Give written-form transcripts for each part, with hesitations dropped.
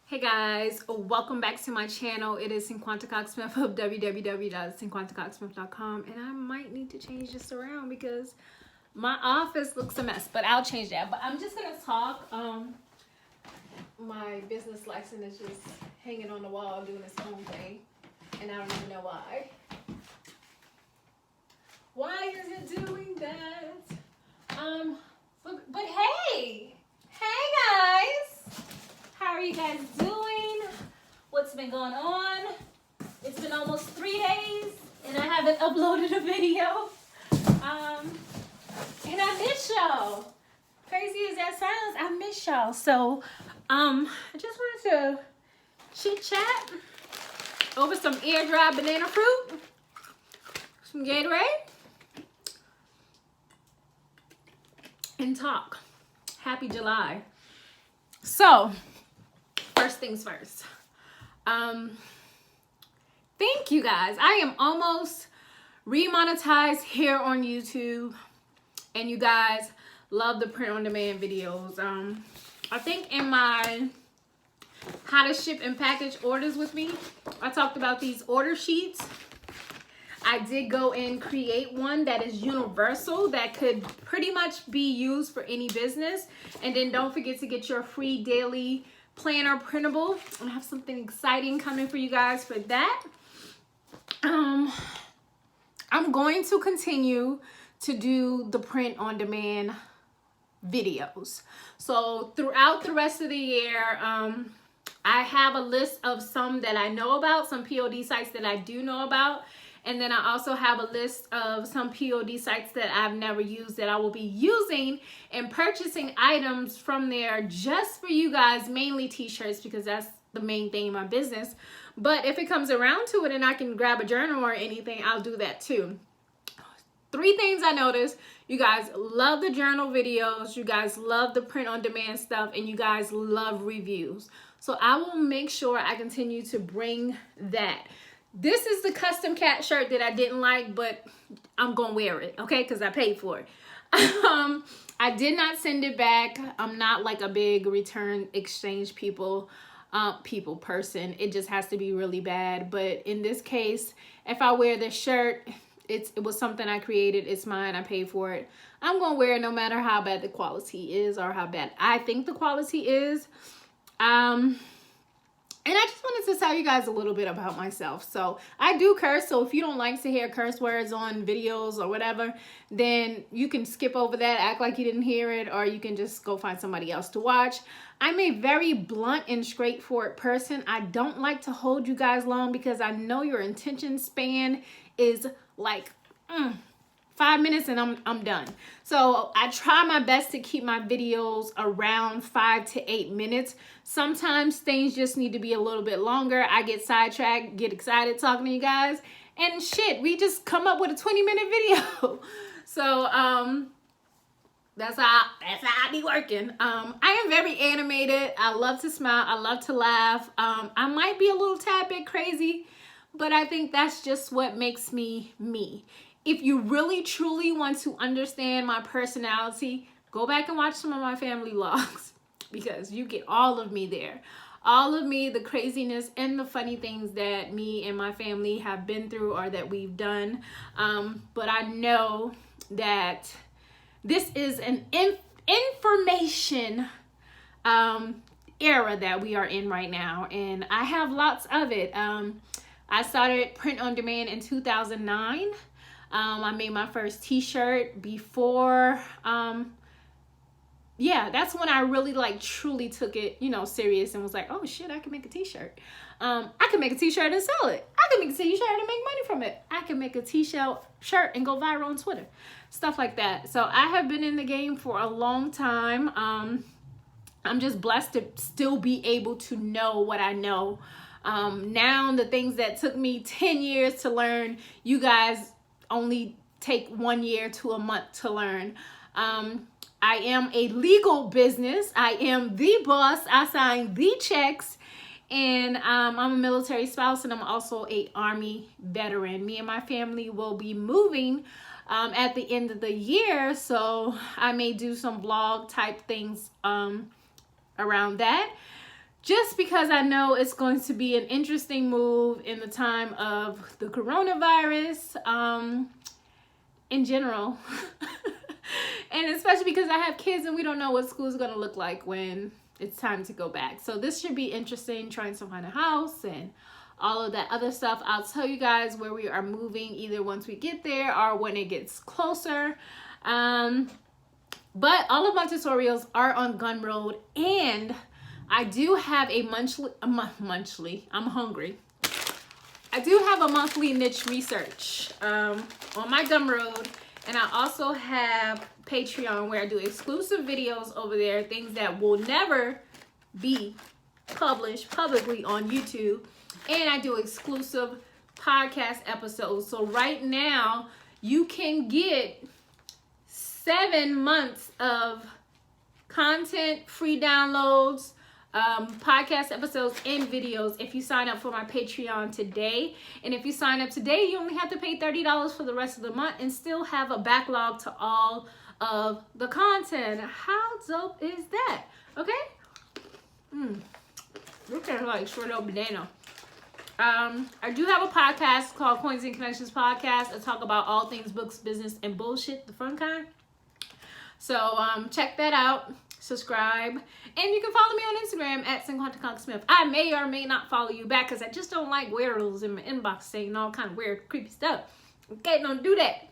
Hey guys, welcome back to my channel. It is Cinquanta Cox-Smith of www.cinquantacoxsmith.com, and I might need to change this around because my office looks a mess, but I'll change that. But I'm just gonna talk. My business license is just hanging on the wall doing its own thing, and I don't even know why. Why is it doing that? But hey guys. How are you guys doing? What's been going on? It's been almost 3 days and I haven't uploaded a video. And I miss y'all. Crazy as that sounds, I miss y'all. So, I just wanted to chit chat over some air dried banana fruit, some Gatorade, and talk. Happy July. So, first things first. Thank you guys. I am almost remonetized here on YouTube, and you guys love the print on demand videos. I think in my how to ship and package orders with me, I talked about these order sheets. I did go and create one that is universal that could pretty much be used for any business. And then don't forget to get your free daily planner printable. I have something exciting coming for you guys for that. I'm going to continue to do the print on demand videos. So throughout the rest of the year, I have a list of some that I know about, some POD sites that I do know about. And then I also have a list of some POD sites that I've never used that I will be using and purchasing items from there just for you guys, mainly t-shirts because that's the main thing in my business. But if it comes around to it and I can grab a journal or anything, I'll do that too. 3 things I noticed. You guys love the journal videos, you guys love the print on demand stuff, and you guys love reviews. So I will make sure I continue to bring that. This is the custom cat shirt that I didn't like, but I'm gonna wear it, okay? Because I paid for it. I did not send it back. I'm not like a big return exchange person. It just has to be really bad. But in this case, if I wear this shirt, it was something I created. It's mine. I paid for it. I'm gonna wear it no matter how bad the quality is or how bad I think the quality is. And I just wanted to tell you guys a little bit about myself. So I do curse. So if you don't like to hear curse words on videos or whatever, then you can skip over that, act like you didn't hear it, or you can just go find somebody else to watch. I'm a very blunt and straightforward person. I don't like to hold you guys long because I know your attention span is like 5 minutes and I'm done. So I try my best to keep my videos around 5 to 8 minutes. Sometimes things just need to be a little bit longer. I get sidetracked, get excited talking to you guys, and shit, we just come up with a 20-minute video. So that's how I be working. I am very animated. I love to smile. I love to laugh. I might be a little tad bit crazy, but I think that's just what makes me me. If you really truly want to understand my personality, go back and watch some of my family vlogs because you get all of me there. All of me, the craziness and the funny things that me and my family have been through or that we've done. But I know that this is an information era that we are in right now, and I have lots of it. I started print on demand in 2009. I made my first t-shirt before, yeah, that's when I really like truly took it, serious and was like, oh shit, I can make a t-shirt. I can make a t-shirt and sell it. I can make a t-shirt and make money from it. I can make a t-shirt and go viral on Twitter. Stuff like that. So I have been in the game for a long time. I'm just blessed to still be able to know what I know. Now the things that took me 10 years to learn, you guys only take 1 year to a month to learn. I am a legal business. I am the boss. I sign the checks, and I'm a military spouse, and I'm also a Army veteran. Me and my family will be moving at the end of the year, so I may do some vlog type things around that. just because I know it's going to be an interesting move in the time of the coronavirus, in general. And especially because I have kids and we don't know what school is going to look like when it's time to go back. So this should be interesting, trying to find a house and all of that other stuff. I'll tell you guys where we are moving either once we get there or when it gets closer. But all of my tutorials are on Gumroad, and I do have a monthly, I'm hungry. I do have a monthly niche research on my Gumroad, and I also have Patreon where I do exclusive videos over there, things that will never be published publicly on YouTube, and I do exclusive podcast episodes. So right now you can get 7 months of content, free downloads, podcast episodes, and videos if you sign up for my Patreon today. And if you sign up today, you only have to pay $30 for the rest of the month and still have a backlog to all of the content. How dope is that? Okay? Look at like straight up banana. I do have a podcast called Coins and Connections Podcast. I talk about all things books, business, and bullshit, the fun kind. So check that out. Subscribe, and you can follow me on Instagram at Cinquanta Cox-Smith. I may or may not follow you back because I just don't like weirdos in my inbox saying all kind of weird, creepy stuff. Okay, don't do that.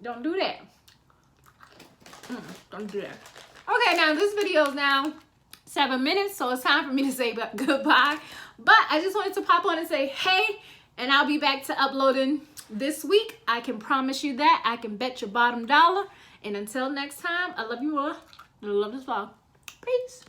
Don't do that. Don't do that. Okay, now this video is now 7 minutes, so it's time for me to say goodbye. But I just wanted to pop on and say, hey, and I'll be back to uploading this week. I can promise you that. I can bet your bottom dollar. And until next time, I love you all. I love this vlog. Peace.